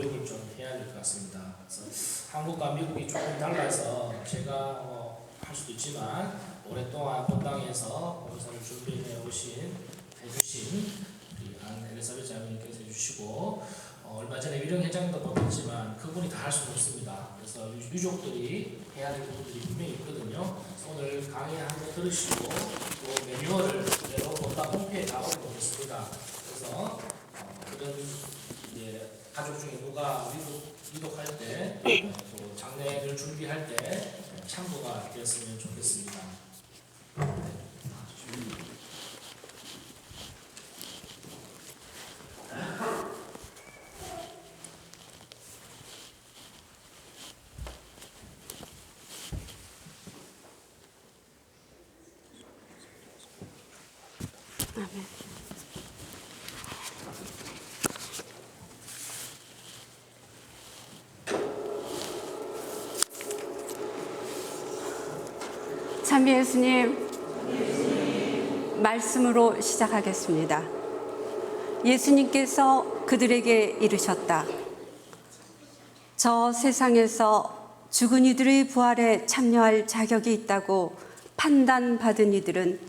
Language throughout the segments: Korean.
교육을 좀 해야 될 것 같습니다. 그래서 한국과 미국이 조금 달라서 제가 할 수도 있지만 오랫동안 본당에서 봉사를 준비해 해주신 우리 안 엘리사벳 자매님께서 해주시고 얼마 전에 위령 회장도 뽑혔지만 그분이 다 할 수는 없습니다. 그래서 유족들이 해야 될 부분들이 분명히 있거든요. 오늘 강의 한번 들으시고 또 매뉴얼을 그대로 본당 홈페이지에 다 올려놓겠습니다. 그래서 그런 이제 가족 중에 누가 위독할 때 또 장례를 준비할 때 참고가 되었으면 좋겠습니다. 참비 예수님, 말씀으로 시작하겠습니다. 예수님께서 그들에게 이르셨다. 저 세상에서 죽은 이들의 부활에 참여할 자격이 있다고 판단받은 이들은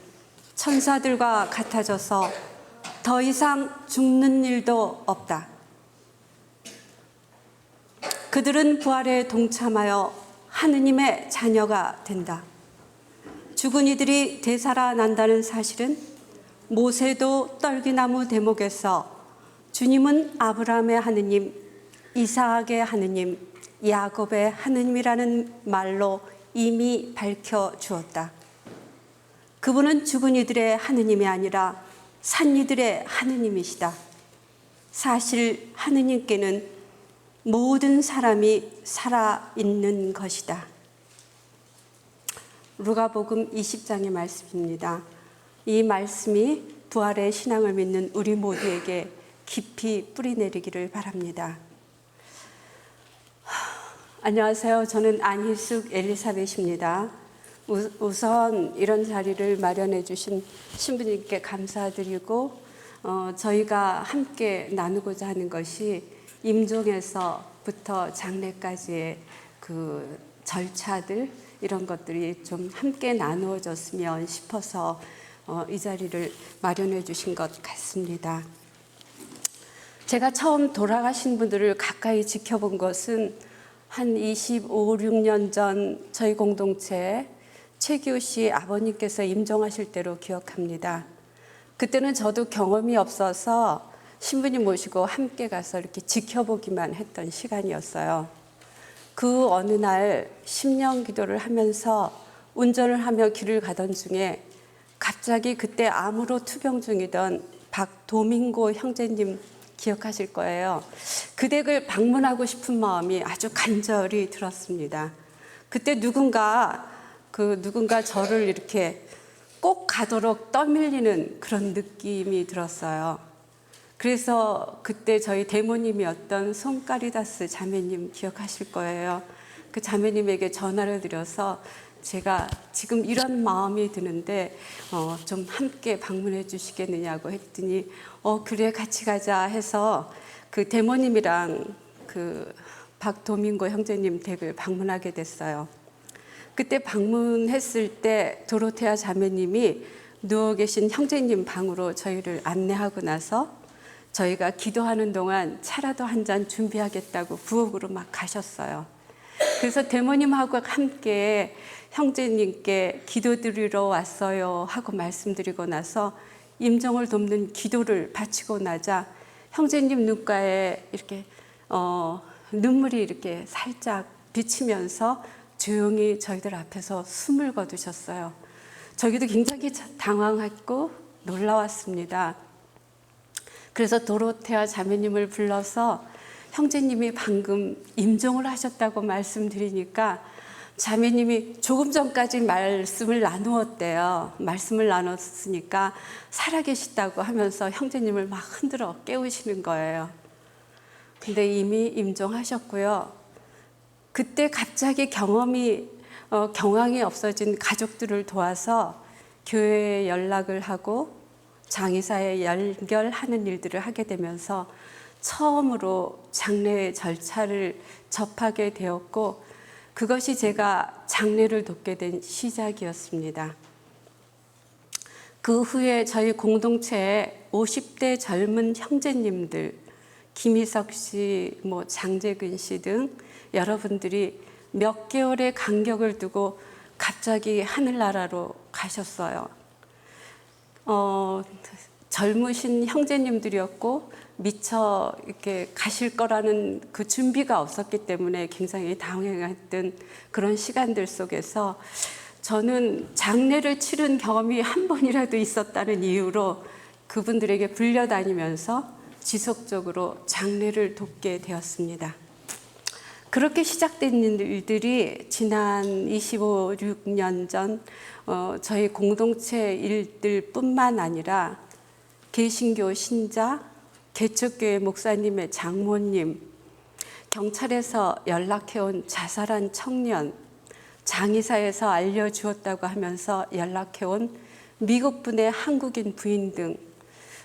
천사들과 같아져서 더 이상 죽는 일도 없다. 그들은 부활에 동참하여 하느님의 자녀가 된다. 죽은 이들이 되살아난다는 사실은 모세도 떨기나무 대목에서 주님은 아브라함의 하느님, 이삭의 하느님, 야곱의 하느님이라는 말로 이미 밝혀주었다. 그분은 죽은 이들의 하느님이 아니라 산 이들의 하느님이시다. 사실 하느님께는 모든 사람이 살아있는 것이다. 루가복음 20장의 말씀입니다. 이 말씀이 부활의 신앙을 믿는 우리 모두에게 깊이 뿌리내리기를 바랍니다. 안녕하세요. 저는 안희숙 엘리사벳입니다. 우선 이런 자리를 마련해 주신 신부님께 감사드리고 저희가 함께 나누고자 하는 것이 임종에서부터 장례까지의 그 절차들 이런 것들이 좀 함께 나누어졌으면 싶어서 이 자리를 마련해 주신 것 같습니다. 제가 처음 돌아가신 분들을 가까이 지켜본 것은 한 25, 6년 전 저희 공동체 최기호 씨 아버님께서 임종하실 때로 기억합니다. 그때는 저도 경험이 없어서 신부님 모시고 함께 가서 이렇게 지켜보기만 했던 시간이었어요. 그 어느 날 심령 기도를 하면서 운전을 하며 길을 가던 중에 갑자기 그때 암으로 투병 중이던 박도민고 형제님 기억하실 거예요. 그 댁을 방문하고 싶은 마음이 아주 간절히 들었습니다. 그때 누군가 저를 이렇게 꼭 가도록 떠밀리는 그런 느낌이 들었어요. 그래서 그때 저희 대모님이었던 송카리다스 자매님 기억하실 거예요. 그 자매님에게 전화를 드려서 제가 지금 이런 마음이 드는데 좀 함께 방문해 주시겠느냐고 했더니 그래 같이 가자 해서 그 대모님이랑 그 박도민고 형제님 댁을 방문하게 됐어요. 그때 방문했을 때 도로테아 자매님이 누워 계신 형제님 방으로 저희를 안내하고 나서 저희가 기도하는 동안 차라도 한 잔 준비하겠다고 부엌으로 막 가셨어요. 그래서 대모님하고 함께 형제님께 기도드리러 왔어요 하고 말씀드리고 나서 임종을 돕는 기도를 바치고 나자 형제님 눈가에 이렇게 눈물이 이렇게 살짝 비치면서 조용히 저희들 앞에서 숨을 거두셨어요. 저희도 굉장히 당황했고 놀라웠습니다. 그래서 도로테아 자매님을 불러서 형제님이 방금 임종을 하셨다고 말씀드리니까 자매님이 조금 전까지 말씀을 나누었대요. 말씀을 나눴으니까 살아계시다고 하면서 형제님을 막 흔들어 깨우시는 거예요. 근데 이미 임종하셨고요. 그때 갑자기 경황이 없어진 가족들을 도와서 교회에 연락을 하고 장의사에 연결하는 일들을 하게 되면서 처음으로 장례 절차를 접하게 되었고 그것이 제가 장례를 돕게 된 시작이었습니다. 그 후에 저희 공동체에 50대 젊은 형제님들, 김희석 씨, 장재근 씨 등 여러분들이 몇 개월의 간격을 두고 갑자기 하늘나라로 가셨어요. 젊으신 형제님들이었고 미처 이렇게 가실 거라는 그 준비가 없었기 때문에 굉장히 당황했던 그런 시간들 속에서 저는 장례를 치른 경험이 한 번이라도 있었다는 이유로 그분들에게 불려다니면서 지속적으로 장례를 돕게 되었습니다. 그렇게 시작된 일들이 지난 26년 전 저희 공동체 일들뿐만 아니라 개신교 신자, 개척교회 목사님의 장모님, 경찰에서 연락해온 자살한 청년, 장의사에서 알려주었다고 하면서 연락해온 미국분의 한국인 부인 등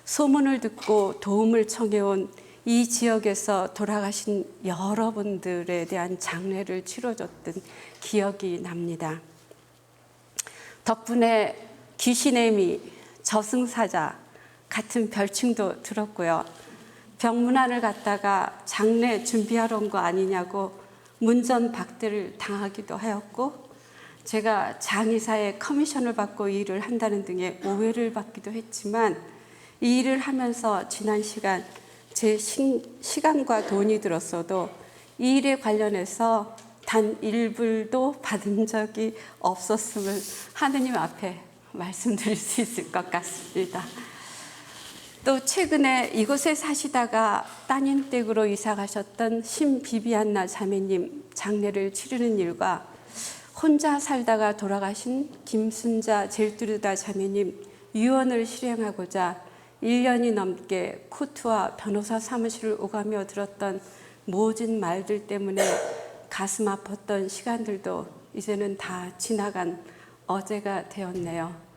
소문을 듣고 도움을 청해온 이 지역에서 돌아가신 여러분들에 대한 장례를 치러줬던 기억이 납니다. 덕분에 귀신의 미, 저승사자 같은 별칭도 들었고요. 병문안을 갔다가 장례 준비하러 온 거 아니냐고 문전박대를 당하기도 하였고 제가 장의사의 커미션을 받고 이 일을 한다는 등의 오해를 받기도 했지만 이 일을 하면서 지난 시간 제 시간과 돈이 들었어도 이 일에 관련해서 단 1불도 받은 적이 없었음을 하느님 앞에 말씀드릴 수 있을 것 같습니다. 또 최근에 이곳에 사시다가 따님 댁으로 이사 가셨던 신비비안나 자매님 장례를 치르는 일과 혼자 살다가 돌아가신 김순자 젤뚜르다 자매님 유언을 실행하고자 1년이 넘게 코트와 변호사 사무실을 오가며 들었던 모진 말들 때문에 가슴 아팠던 시간들도 이제는 다 지나간 어제가 되었네요.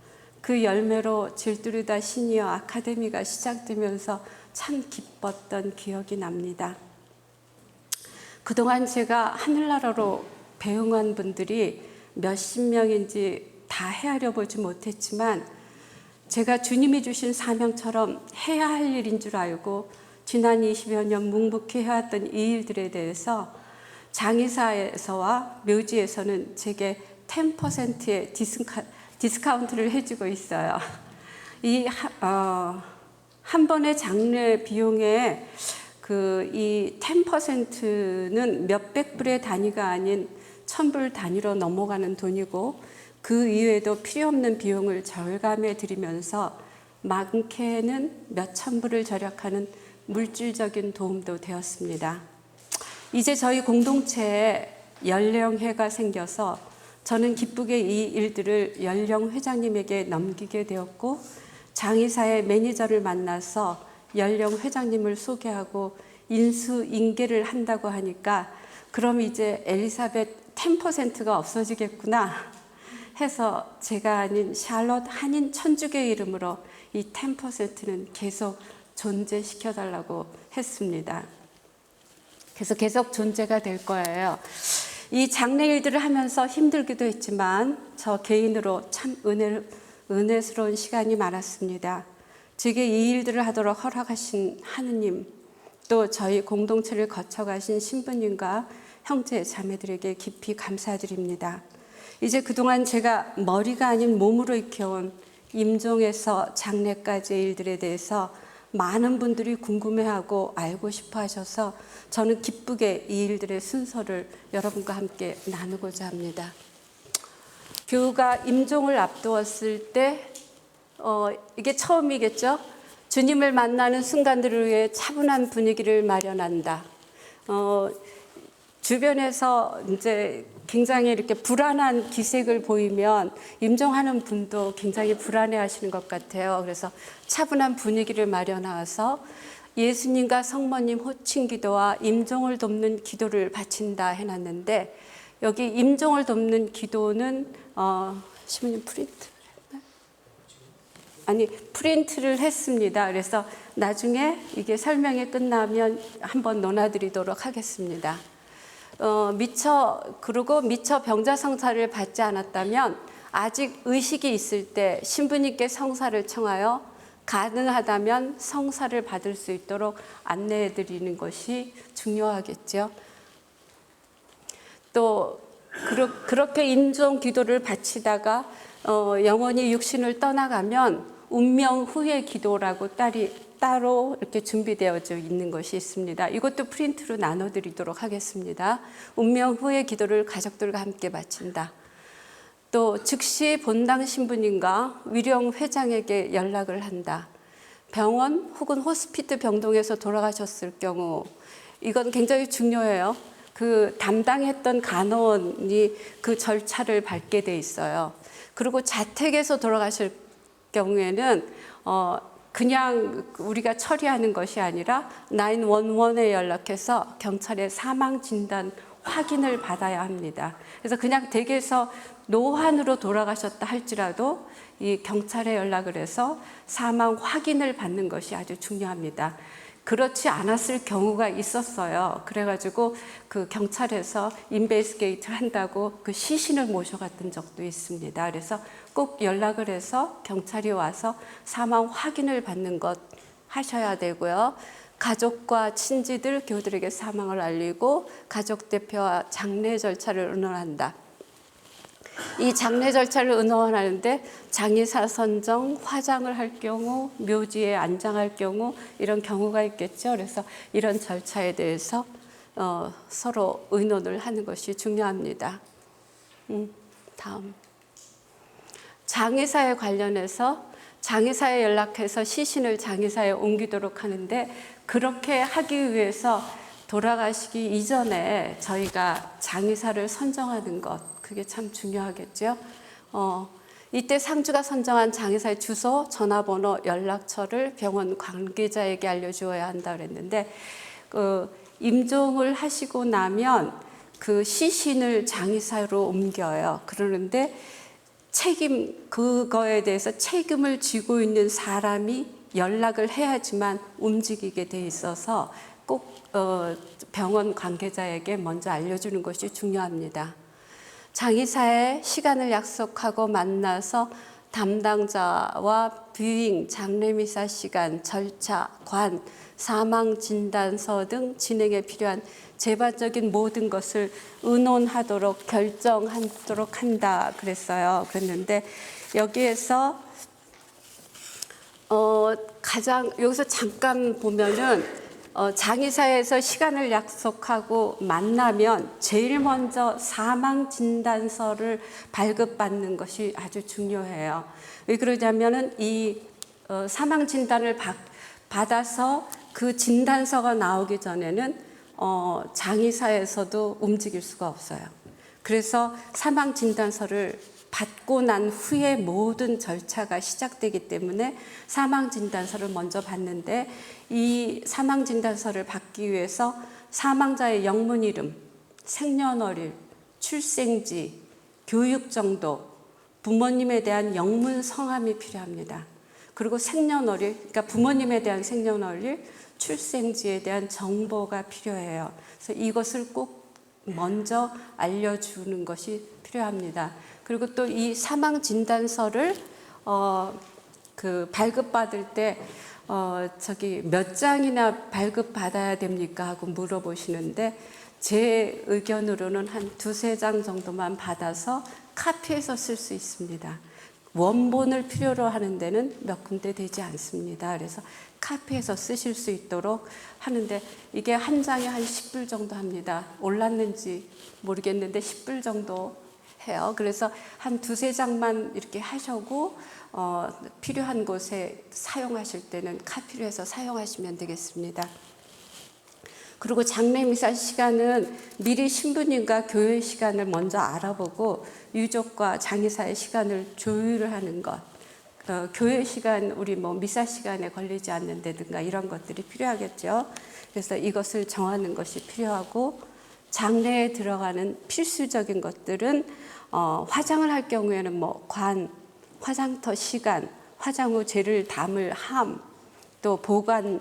그 열매로 질투르다 시니어 아카데미가 시작되면서 참 기뻤던 기억이 납니다. 그동안 제가 하늘나라로 배웅한 분들이 몇십 명인지 다 헤아려 보지 못했지만 제가 주님이 주신 사명처럼 해야 할 일인 줄 알고 지난 20여 년 묵묵히 해왔던 이 일들에 대해서 장의사에서와 묘지에서는 제게 10%의 디스카운트를 해주고 있어요. 한 번의 장례 비용에 이 10%는 몇백 불의 단위가 아닌 1000불 단위로 넘어가는 돈이고 그 이외에도 필요 없는 비용을 절감해 드리면서 많게는 몇천 불을 절약하는 물질적인 도움도 되었습니다. 이제 저희 공동체에 연령회가 생겨서 저는 기쁘게 이 일들을 연령회장님에게 넘기게 되었고 장의사의 매니저를 만나서 연령회장님을 소개하고 인수인계를 한다고 하니까 그럼 이제 엘리사벳 10%가 없어지겠구나 해서 제가 아닌 샬롯 한인 천주교의 이름으로 이 10%는 계속 존재시켜달라고 했습니다. 그래서 계속 존재가 될 거예요. 이 장례 일들을 하면서 힘들기도 했지만 저 개인으로 참 은혜스러운 시간이 많았습니다. 제게 이 일들을 하도록 허락하신 하느님, 또 저희 공동체를 거쳐가신 신부님과 형제 자매들에게 깊이 감사드립니다. 이제 그동안 제가 머리가 아닌 몸으로 익혀온 임종에서 장례까지의 일들에 대해서 많은 분들이 궁금해하고 알고 싶어 하셔서 저는 기쁘게 이 일들의 순서를 여러분과 함께 나누고자 합니다. 교우가 임종을 앞두었을 때 이게 처음이겠죠. 주님을 만나는 순간들을 위해 차분한 분위기를 마련한다. 주변에서 이제 굉장히 이렇게 불안한 기색을 보이면 임종하는 분도 굉장히 불안해 하시는 것 같아요. 그래서 차분한 분위기를 마련해서 예수님과 성모님 호칭 기도와 임종을 돕는 기도를 바친다 해놨는데 여기 임종을 돕는 기도는 신부님 프린트 아니 프린트를 했습니다. 그래서 나중에 이게 설명이 끝나면 한번 논하드리도록 하겠습니다. 그리고 미처 병자 성사를 받지 않았다면 아직 의식이 있을 때 신부님께 성사를 청하여 가능하다면 성사를 받을 수 있도록 안내해 드리는 것이 중요하겠죠. 또 그렇게 임종 기도를 바치다가 영원히 육신을 떠나가면 운명 후의 기도라고 따로 이렇게 준비되어져 있는 것이 있습니다. 이것도 프린트로 나눠드리도록 하겠습니다. 운명 후의 기도를 가족들과 함께 바친다. 또 즉시 본당 신부님과 위령 회장에게 연락을 한다. 병원 혹은 호스피트 병동에서 돌아가셨을 경우 이건 굉장히 중요해요. 그 담당했던 간호원이 그 절차를 밟게 돼 있어요. 그리고 자택에서 돌아가실 경우에는 그냥 우리가 처리하는 것이 아니라 911에 연락해서 경찰에 사망 진단 확인을 받아야 합니다. 그래서 그냥 댁에서 노환으로 돌아가셨다 할지라도 이 경찰에 연락을 해서 사망 확인을 받는 것이 아주 중요합니다. 그렇지 않았을 경우가 있었어요. 그래가지고 그 경찰에서 인베스게이트를 한다고 그 시신을 모셔갔던 적도 있습니다. 그래서 꼭 연락을 해서 경찰이 와서 사망 확인을 받는 것 하셔야 되고요. 가족과 친지들, 교우들에게 사망을 알리고 가족 대표와 장례 절차를 의논한다. 이 장례 절차를 의논하는데 장의사 선정, 화장을 할 경우, 묘지에 안장할 경우 이런 경우가 있겠죠. 그래서 이런 절차에 대해서 서로 의논을 하는 것이 중요합니다. 다음. 장의사에 관련해서 장의사에 연락해서 시신을 장의사에 옮기도록 하는데 그렇게 하기 위해서 돌아가시기 이전에 저희가 장의사를 선정하는 것 그게 참 중요하겠죠. 이때 상주가 선정한 장의사의 주소, 전화번호, 연락처를 병원 관계자에게 알려주어야 한다 그랬는데 임종을 하시고 나면 그 시신을 장의사로 옮겨요. 그러는데 그거에 대해서 책임을 지고 있는 사람이 연락을 해야지만 움직이게 돼 있어서 꼭 병원 관계자에게 먼저 알려주는 것이 중요합니다. 장의사에 시간을 약속하고 만나서 담당자와 뷰잉, 장례미사 시간, 절차, 관, 사망진단서 등 진행에 필요한 재반적인 모든 것을 의논하도록 결정하도록 한다 그랬어요. 그랬는데 여기에서 여기서 잠깐 보면은 장의사에서 시간을 약속하고 만나면 제일 먼저 사망진단서를 발급받는 것이 아주 중요해요. 왜 그러냐면은 이 사망진단을 받아서 그 진단서가 나오기 전에는 장의사에서도 움직일 수가 없어요. 그래서 사망진단서를 받고 난 후에 모든 절차가 시작되기 때문에 사망진단서를 먼저 받는데 이 사망진단서를 받기 위해서 사망자의 영문 이름, 생년월일, 출생지, 교육정도, 부모님에 대한 영문 성함이 필요합니다. 그리고 생년월일, 그러니까 부모님에 대한 생년월일, 출생지에 대한 정보가 필요해요. 그래서 이것을 꼭 먼저 알려주는 것이 필요합니다. 그리고 또 이 사망 진단서를 발급받을 때 몇 장이나 발급받아야 됩니까 하고 물어보시는데 제 의견으로는 한 2-3장 정도만 받아서 카피해서 쓸 수 있습니다. 원본을 필요로 하는 데는 몇 군데 되지 않습니다. 그래서 카피해서 쓰실 수 있도록 하는데 이게 한 장에 한 10불 정도 합니다. 올랐는지 모르겠는데 10불 정도 해요. 그래서 한 2-3장만 이렇게 하시고 필요한 곳에 사용하실 때는 카피를 해서 사용하시면 되겠습니다. 그리고 장례미사 시간은 미리 신부님과 교회 시간을 먼저 알아보고 유족과 장의사의 시간을 조율을 하는 것. 교회 시간, 우리 미사 시간에 걸리지 않는다든가 이런 것들이 필요하겠죠. 그래서 이것을 정하는 것이 필요하고 장례에 들어가는 필수적인 것들은 화장을 할 경우에는 관, 화장터 시간, 화장 후 젤을 담을 함, 또 보관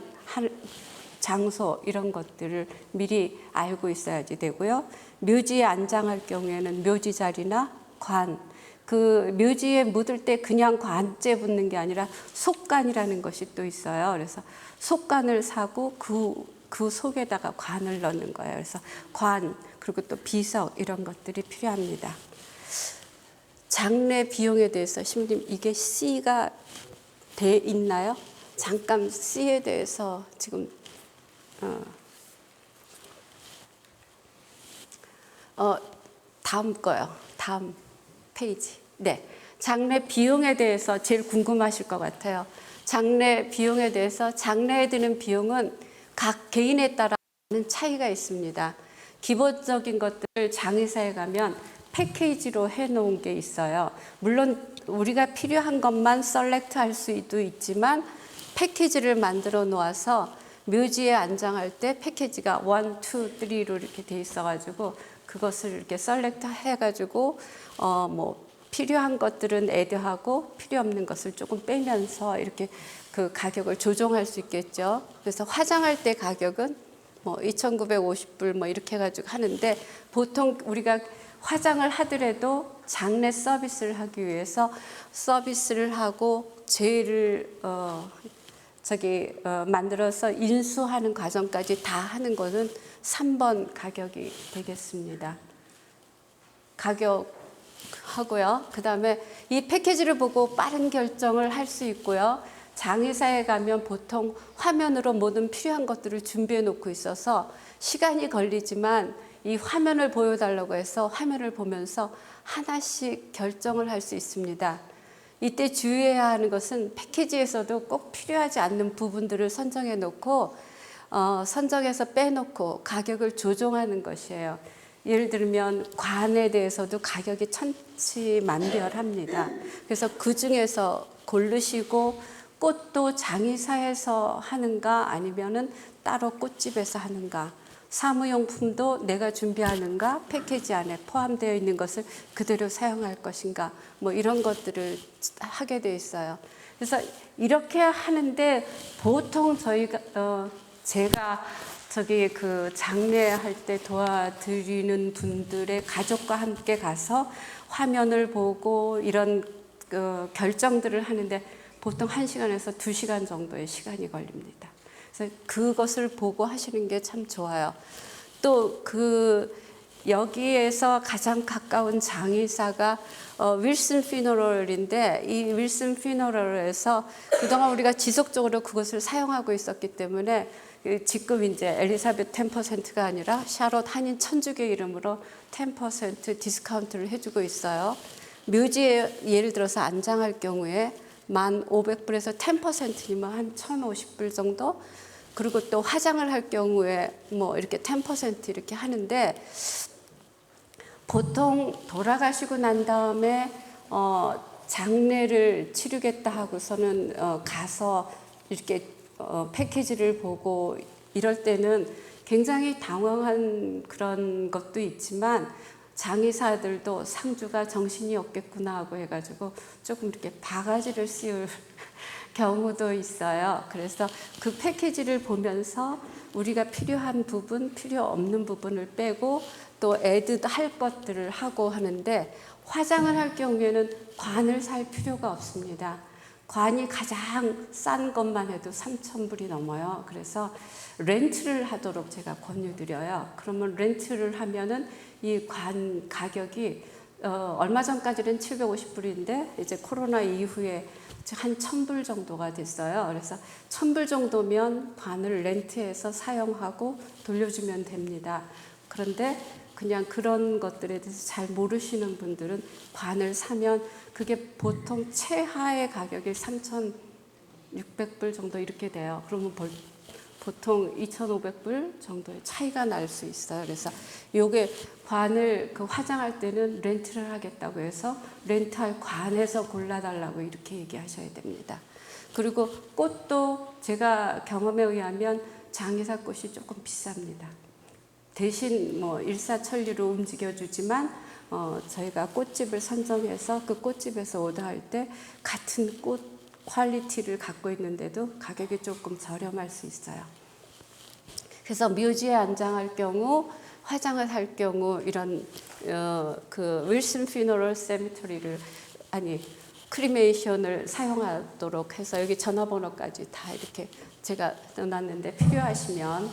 장소 이런 것들을 미리 알고 있어야지 되고요. 묘지에 안장할 경우에는 묘지 자리나 관, 그 묘지에 묻을 때 그냥 관째 묻는 게 아니라 속관이라는 것이 또 있어요. 그래서 속관을 사고 그 속에다가 관을 넣는 거예요. 그래서 관, 그리고 또 비석 이런 것들이 필요합니다. 장례 비용에 대해서 신부님 이게 C가 돼 있나요? 잠깐 C에 대해서 지금 다음 거요. 다음 페이지. 네. 장례 비용에 대해서 제일 궁금하실 것 같아요. 장례 비용에 대해서 장례에 드는 비용은 각 개인에 따라 차이가 있습니다. 기본적인 것들을 장의사에 가면 패키지로 해놓은 게 있어요. 물론 우리가 필요한 것만 셀렉트 할 수도 있지만 패키지를 만들어 놓아서 묘지에 안장할 때 패키지가 1, 2, 3로 이렇게 돼 있어가지고 그것을 이렇게 셀렉트 해가지고 뭐 필요한 것들은 애드하고 필요 없는 것을 조금 빼면서 이렇게 그 가격을 조정할 수 있겠죠. 그래서 화장할 때 가격은 뭐 2,950불 뭐 이렇게 해가지고 하는데 보통 우리가 화장을 하더라도 장례 서비스를 하기 위해서 서비스를 하고 젤을 만들어서 인수하는 과정까지 다 하는 것은 3번 가격이 되겠습니다. 가격 하고요. 그 다음에 이 패키지를 보고 빠른 결정을 할 수 있고요. 장의사에 가면 보통 화면으로 모든 필요한 것들을 준비해 놓고 있어서 시간이 걸리지만 이 화면을 보여달라고 해서 화면을 보면서 하나씩 결정을 할 수 있습니다. 이때 주의해야 하는 것은 패키지에서도 꼭 필요하지 않는 부분들을 선정해 놓고 선정해서 빼놓고 가격을 조정하는 것이에요. 예를 들면 관에 대해서도 가격이 천지만별합니다. 그래서 그 중에서 고르시고 꽃도 장의사에서 하는가 아니면은 따로 꽃집에서 하는가, 사무용품도 내가 준비하는가, 패키지 안에 포함되어 있는 것을 그대로 사용할 것인가, 뭐 이런 것들을 하게 돼 있어요. 그래서 이렇게 하는데 보통 제가 그 장례할 때 도와드리는 분들의 가족과 함께 가서 화면을 보고 이런 결정들을 하는데 보통 1시간에서 2시간 정도의 시간이 걸립니다. 그래서 그것을 보고 하시는 게 참 좋아요. 또 여기에서 가장 가까운 장의사가 윌슨 피너럴인데 이 윌슨 피너럴에서 그동안 우리가 지속적으로 그것을 사용하고 있었기 때문에 지금 이제 엘리사벳 10%가 아니라 샤롯 한인 천주교 이름으로 10% 디스카운트를 해주고 있어요. 묘지에 예를 들어서 안장할 경우에 1,500불에서 10%이면 한 1,050불 정도. 그리고 또 화장을 할 경우에 뭐 이렇게 10% 이렇게 하는데 보통 돌아가시고 난 다음에 장례를 치르겠다 하고서는 가서 이렇게 패키지를 보고 이럴 때는 굉장히 당황한 그런 것도 있지만 장의사들도 상주가 정신이 없겠구나 하고 해가지고 조금 이렇게 바가지를 씌울 경우도 있어요. 그래서 그 패키지를 보면서 우리가 필요한 부분, 필요 없는 부분을 빼고 또 애드 할 것들을 하고 하는데 화장을 할 경우에는 관을 살 필요가 없습니다. 관이 가장 싼 것만 해도 3,000불이 넘어요. 그래서 렌트를 하도록 제가 권유드려요. 그러면 렌트를 하면은 이 관 가격이 얼마 전까지는 750불인데 이제 코로나 이후에 한 1,000불 정도가 됐어요. 그래서 1,000불 정도면 관을 렌트해서 사용하고 돌려주면 됩니다. 그런데 그냥 그런 것들에 대해서 잘 모르시는 분들은 관을 사면 그게 보통 최하의 가격이 3,600불 정도 이렇게 돼요. 그러면 보통 2,500불 정도의 차이가 날 수 있어요. 그래서 요게 관을 화장할 때는 렌트를 하겠다고 해서 렌트할 관에서 골라달라고 이렇게 얘기하셔야 됩니다. 그리고 꽃도 제가 경험에 의하면 장의사 꽃이 조금 비쌉니다. 대신 뭐 일사천리로 움직여주지만 저희가 꽃집을 선정해서 그 꽃집에서 오더할 때 같은 퀄리티를 갖고 있는데도 가격이 조금 저렴할 수 있어요. 그래서 묘지에 안장할 경우, 화장을 할 경우 이런 그 윌슨 피너럴 세미터리를 크리메이션을 사용하도록 해서 여기 전화번호까지 다 이렇게 제가 넣어놨는데 필요하시면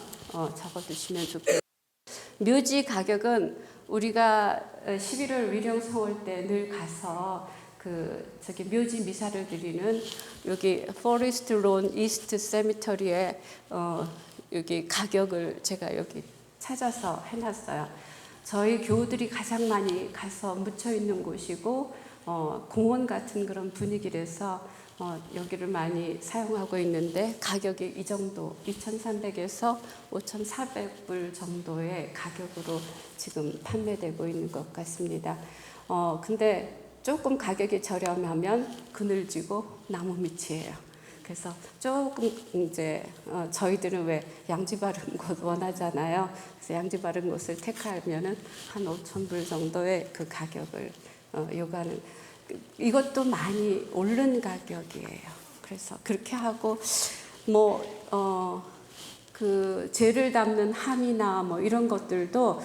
적어두시면 좋겠습니다. 묘지 가격은 우리가 11월 위령성월 때 늘 가서 저기 묘지 미사를 드리는 여기 포레스트 론 이스트 세미터리에 여기 가격을 제가 여기 찾아서 해놨어요. 저희 교우들이 가장 많이 가서 묻혀 있는 곳이고 공원 같은 그런 분위기라서 여기를 많이 사용하고 있는데 가격이 이 정도 2,300에서 5,400불 정도의 가격으로 지금 판매되고 있는 것 같습니다. 근데 조금 가격이 저렴하면 그늘지고 나무 밑이에요. 그래서 조금 이제 저희들은 왜 양지 바른 곳 원하잖아요. 그래서 양지 바른 곳을 택하면은 한 5,000불 정도의 그 가격을 요구하는. 이것도 많이 오른 가격이에요. 그래서 그렇게 하고 그 재를 담는 함이나 뭐 이런 것들도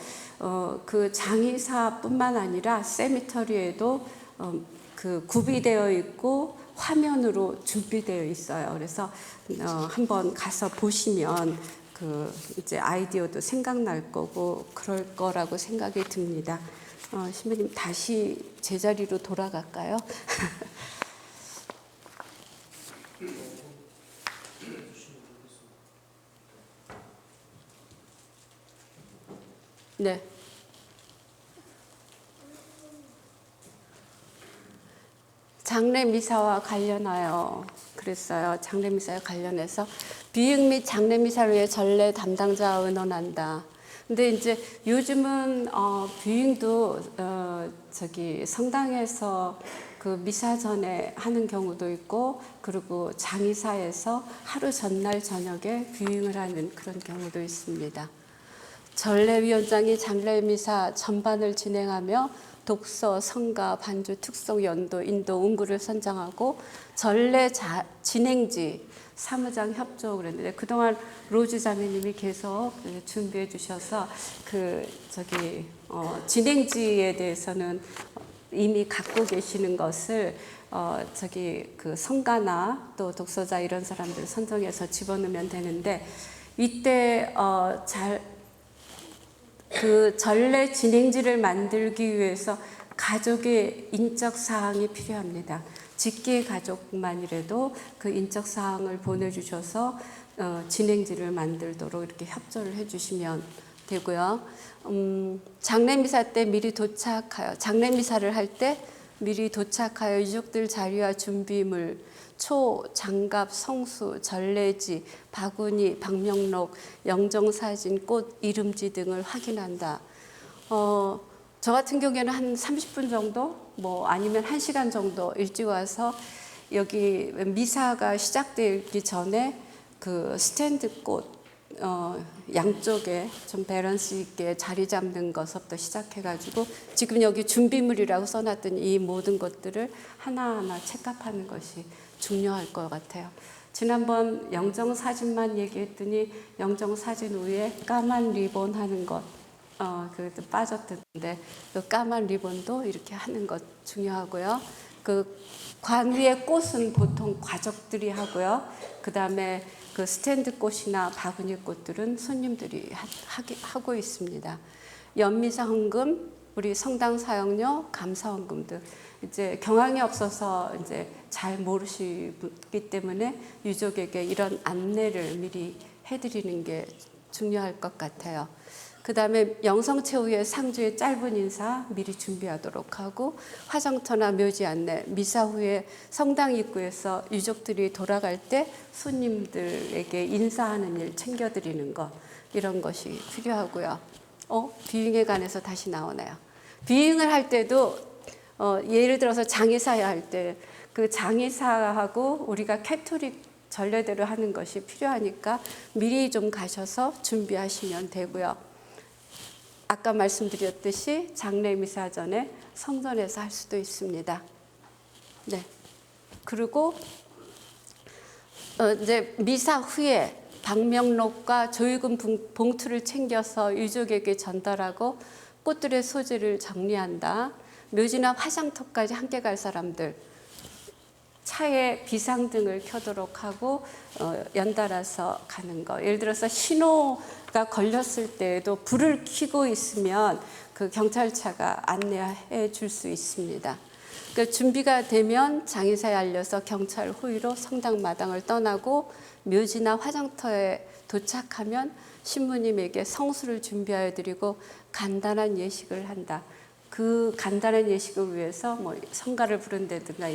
그 장의사뿐만 아니라 세미터리에도 그 구비되어 있고 화면으로 준비되어 있어요. 그래서 한번 가서 보시면 그 이제 아이디어도 생각날 거고 그럴 거라고 생각이 듭니다. 신부님 다시 제자리로 돌아갈까요? 네. 장례 미사와 관련하여 그랬어요. 장례 미사와 관련해서 비행 및 장례 미사를 위해 전례 담당자 의논한다. 근데 이제 요즘은 비행도 저기 성당에서 그 미사 전에 하는 경우도 있고 그리고 장의사에서 하루 전날 저녁에 비행을 하는 그런 경우도 있습니다. 전례위원장이 장례미사 전반을 진행하며 독서, 성가, 반주, 특송, 연도, 인도, 운구를 선정하고 전례 진행지, 사무장 협조 그랬는데 그동안 로즈 자매님이 계속 준비해 주셔서 진행지에 대해서는 이미 갖고 계시는 것을 그 성가나 또 독서자 이런 사람들 선정해서 집어넣으면 되는데 이때 그 전례 진행지를 만들기 위해서 가족의 인적 사항이 필요합니다. 직계 가족만이라도 그 인적 사항을 보내주셔서 진행지를 만들도록 이렇게 협조를 해주시면 되고요. 장례미사 때 미리 도착하여 장례미사를 할 때 미리 도착하여 유족들 자리와 준비물 초, 장갑, 성수, 전례지, 바구니, 방명록, 영정사진, 꽃, 이름지 등을 확인한다. 저 같은 경우에는 한 30분 정도, 아니면 1시간 정도 일찍 와서 여기 미사가 시작되기 전에 그 스탠드 꽃 양쪽에 좀 밸런스 있게 자리 잡는 것부터 시작해가지고 지금 여기 준비물이라고 써놨던 이 모든 것들을 하나하나 체크하는 것이 중요할 것 같아요. 지난번 영정사진만 얘기했더니 영정사진 위에 까만 리본 하는 것 그것도 빠졌던데 그 까만 리본도 이렇게 하는 것 중요하고요. 그 관 위에 꽃은 보통 가족들이 하고요. 그 다음에 그 스탠드 꽃이나 바구니 꽃들은 손님들이 하고 있습니다. 연미사 헌금, 우리 성당 사용료, 감사 헌금들 이제 경황이 없어서 이제 잘 모르시기 때문에 유족에게 이런 안내를 미리 해드리는 게 중요할 것 같아요. 그 다음에 영성체 후에 상주의 짧은 인사 미리 준비하도록 하고 화장터나 묘지 안내, 미사 후에 성당 입구에서 유족들이 돌아갈 때 손님들에게 인사하는 일 챙겨드리는 것 이런 것이 필요하고요. 비행에 관해서 다시 나오네요. 비행을 할 때도 예를 들어서 장의사야 할 때 그 장의사하고 우리가 캐토릭 전례대로 하는 것이 필요하니까 미리 좀 가셔서 준비하시면 되고요. 아까 말씀드렸듯이 장례미사 전에 성전에서 할 수도 있습니다. 네. 그리고 이제 미사 후에 방명록과 조의금 봉투를 챙겨서 유족에게 전달하고 꽃들의 소재를 정리한다. 묘지나 화장터까지 함께 갈 사람들 차에 비상등을 켜도록 하고 연달아서 가는 거. 예를 들어서 신호가 걸렸을 때에도 불을 켜고 있으면 그 경찰차가 안내해 줄 수 있습니다. 그러니까 준비가 되면 장의사에 알려서 경찰 호위로 성당 마당을 떠나고 묘지나 화장터에 도착하면 신부님에게 성수를 준비하여 드리고 간단한 예식을 한다. 그 간단한 예식을 위해서 뭐 성가를 부른다든가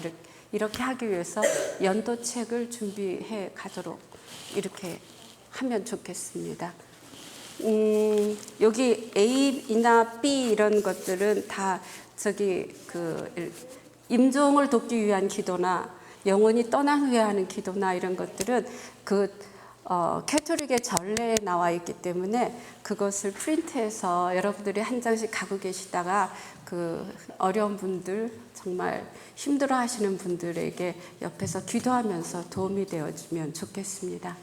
이렇게 하기 위해서 연도책을 준비해 가도록 이렇게 하면 좋겠습니다. 여기 A나 B 이런 것들은 다 임종을 돕기 위한 기도나 영혼이 떠난 후에 하는 기도나 이런 것들은 캐톨릭의 전례에 나와 있기 때문에 그것을 프린트해서 여러분들이 한 장씩 갖고 계시다가 그 어려운 분들, 정말 힘들어 하시는 분들에게 옆에서 기도하면서 도움이 되어주면 좋겠습니다.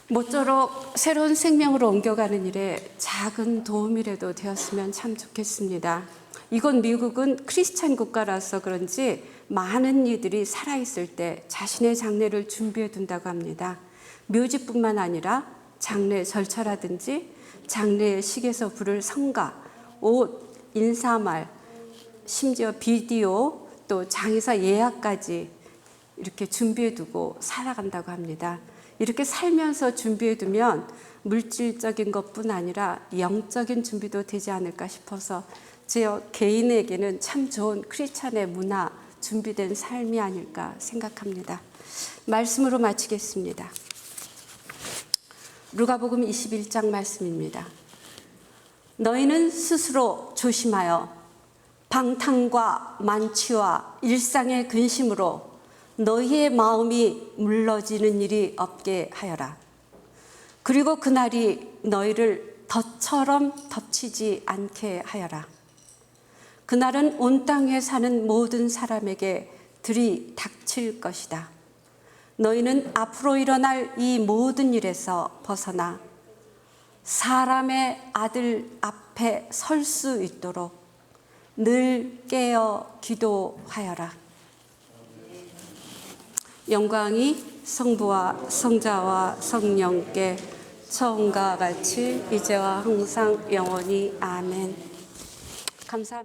모쪼록 새로운 생명으로 옮겨가는 일에 작은 도움이라도 되었으면 참 좋겠습니다. 이곳 미국은 크리스찬 국가라서 그런지 많은 이들이 살아있을 때 자신의 장례를 준비해 둔다고 합니다. 묘지뿐만 아니라 장례 절차라든지 장례식에서 부를 성가, 옷, 인사말, 심지어 비디오, 또 장의사 예약까지 이렇게 준비해 두고 살아간다고 합니다. 이렇게 살면서 준비해 두면 물질적인 것뿐 아니라 영적인 준비도 되지 않을까 싶어서 제 개인에게는 참 좋은 크리스찬의 문화, 준비된 삶이 아닐까 생각합니다. 말씀으로 마치겠습니다. 누가복음 21장 말씀입니다. 너희는 스스로 조심하여 방탕과 만취와 일상의 근심으로 너희의 마음이 물러지는 일이 없게 하여라. 그리고 그날이 너희를 덫처럼 덮치지 않게 하여라. 그날은 온 땅에 사는 모든 사람에게 들이닥칠 것이다. 너희는 앞으로 일어날 이 모든 일에서 벗어나 사람의 아들 앞에 설 수 있도록 늘 깨어 기도하여라. 영광이 성부와 성자와 성령께 처음과 같이 이제와 항상 영원히 아멘. 감사합니다.